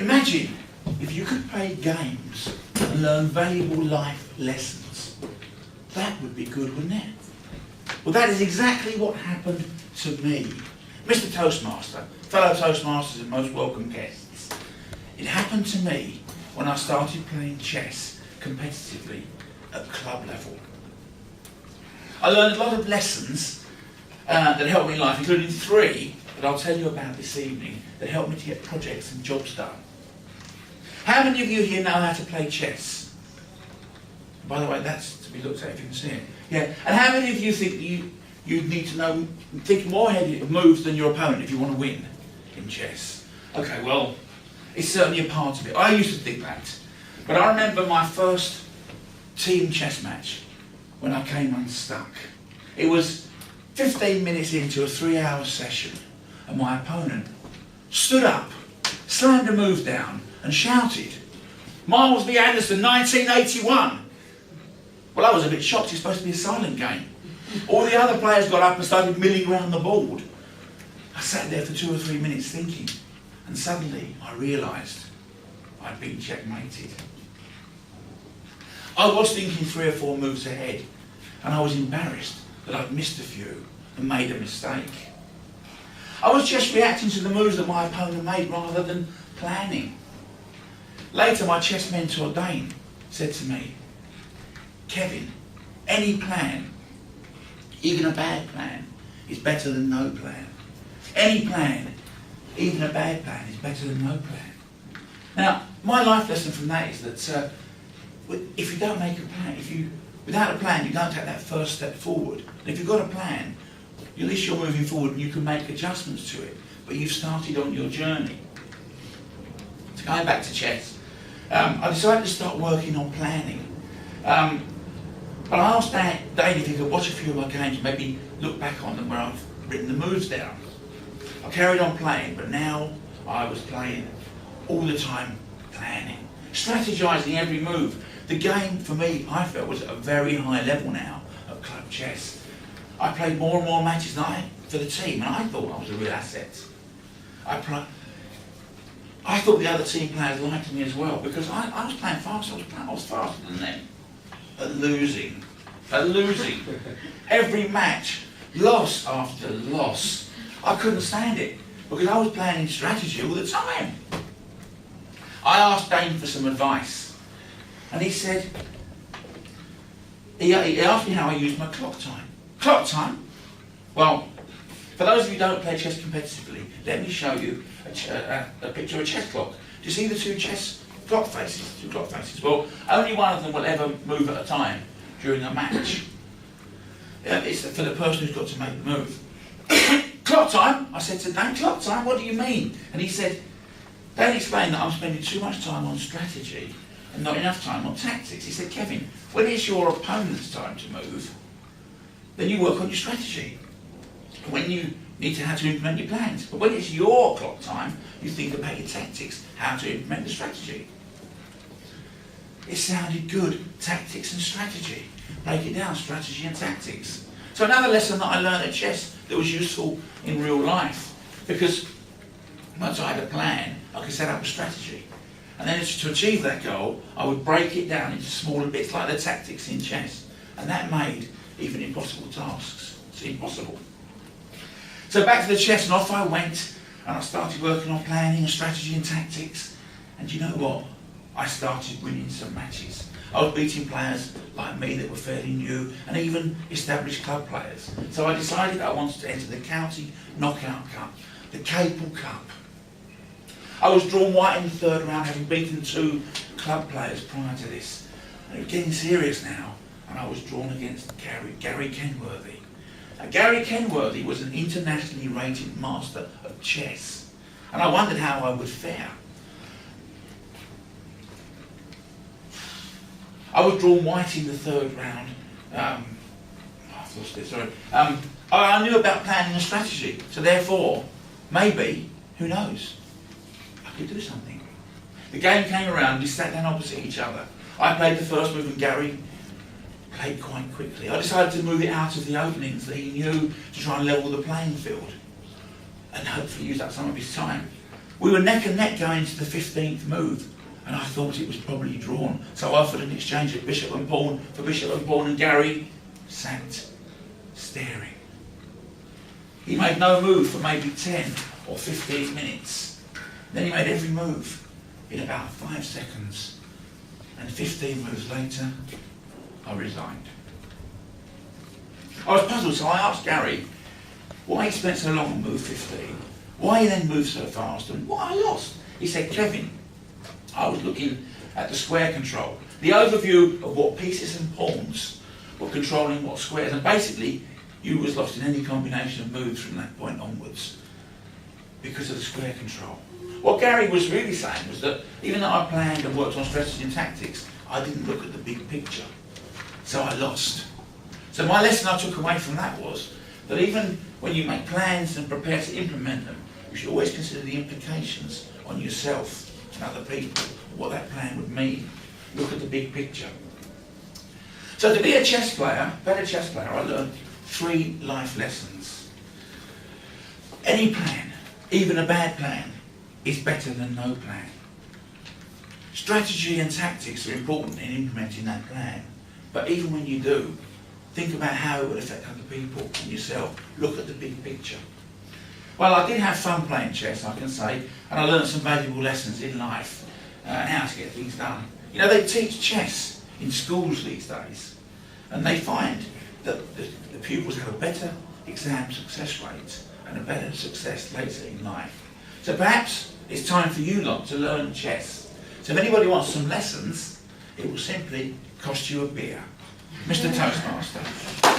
Imagine if you could play games and learn valuable life lessons. That would be good, wouldn't it? Well, that is exactly what happened to me. Mr. Toastmaster, fellow Toastmasters and most welcome guests, it happened to me when I started playing chess competitively at club level. I learned a lot of lessons that helped me in life, including 3 that I'll tell you about this evening that helped me to get projects and jobs done. How many of you here know how to play chess? By the way, that's to be looked at if you can see it. Yeah. And how many of you think you need to know, think more ahead of moves than your opponent if you want to win in chess? Okay, well, it's certainly a part of it. I used to think that. But I remember my first team chess match when I came unstuck. It was 15 minutes into a 3-hour session, and my opponent stood up, slammed a move down, and shouted, "Miles v. Anderson, 1981. Well, I was a bit shocked. It's supposed to be a silent game. All the other players got up and started milling around the board. I sat there for 2 or 3 minutes thinking, and suddenly I realised I'd been checkmated. I was thinking 3 or 4 moves ahead, and I was embarrassed that I'd missed a few and made a mistake. I was just reacting to the moves that my opponent made rather than planning. Later, my chess mentor, Dane, said to me, "Kevin, any plan, even a bad plan, is better than no plan. Any plan, even a bad plan, is better than no plan." Now, my life lesson from that is that if you don't make a plan, without a plan, you don't take that first step forward. And if you've got a plan, at least you're moving forward and you can make adjustments to it, but you've started on your journey. So going back to chess, I decided to start working on planning. But I asked Dane if he could watch a few of my games and maybe look back on them where I've written the moves down. I carried on playing, but now I was playing all the time, planning, strategising every move. The game, for me, I felt, was at a very high level now of club chess. I played more and more matches for the team, and I thought I was a real asset. I thought the other team players liked me as well, because I was playing fast. I was faster than them. At losing. Every match, loss after loss. I couldn't stand it, because I was playing in strategy all the time. I asked Dane for some advice, and he said, he asked me how I used my clock time. Clock time? Well, for those of you who don't play chess competitively, let me show you a picture of a chess clock. Do you see the 2 chess clock faces? 2 clock faces. Well, only one of them will ever move at a time during a match. It's for the person who's got to make the move. Clock time? I said to Dane, clock time? What do you mean? And he said, Dane explained that I'm spending too much time on strategy and not enough time on tactics. He said, Kevin, when it's your opponent's time to move, then you work on your strategy. When you need to how to implement your plans. But when it's your clock time, you think about your tactics, how to implement the strategy. It sounded good, tactics and strategy. Break it down, strategy and tactics. So another lesson that I learned at chess that was useful in real life, because once I had a plan, I could set up a strategy. And then to achieve that goal, I would break it down into smaller bits, like the tactics in chess. And that made even impossible tasks seem possible. So back to the chess, and off I went, and I started working on planning and strategy and tactics. And you know what? I started winning some matches. I was beating players like me that were fairly new, and even established club players. So I decided I wanted to enter the County Knockout Cup, the Capel Cup. I was drawn white in the 3rd round, having beaten 2 club players prior to this. And it was getting serious now, and I was drawn against Gary Kenworthy. Now, Gary Kenworthy was an internationally rated master of chess, and I wondered how I would fare. I was drawn white in the 3rd round. I knew about planning and strategy, so therefore, maybe, who knows, I could do something. The game came around, we sat down opposite each other. I played the first move and Gary played quite quickly. I decided to move it out of the openings that he knew to try and level the playing field and hopefully use up some of his time. We were neck and neck going to the 15th move, and I thought it was probably drawn. So I offered an exchange of bishop and pawn for bishop and pawn, and Gary sat staring. He made no move for maybe 10 or 15 minutes. Then he made every move in about 5 seconds. And 15 moves later, I resigned. I was puzzled, so I asked Gary why he spent so long on move 15, why he then moved so fast, and why I lost. He said, Kevin, I was looking at the square control, the overview of what pieces and pawns were controlling what squares, and basically you was lost in any combination of moves from that point onwards because of the square control. What Gary was really saying was that even though I planned and worked on strategy and tactics, I didn't look at the big picture. So I lost. So my lesson I took away from that was that even when you make plans and prepare to implement them, you should always consider the implications on yourself and other people, what that plan would mean. Look at the big picture. So to be a chess player, better chess player, I learned 3 life lessons. Any plan, even a bad plan, is better than no plan. Strategy and tactics are important in implementing that plan, but even when you do, think about how it would affect other people and yourself. Look at the big picture. Well, I did have fun playing chess, I can say, and I learned some valuable lessons in life and how to get things done. You know, they teach chess in schools these days, and they find that the pupils have a better exam success rate and a better success later in life. So perhaps it's time for you lot to learn chess. So if anybody wants some lessons, it will simply cost you a beer. Mr. Toastmaster.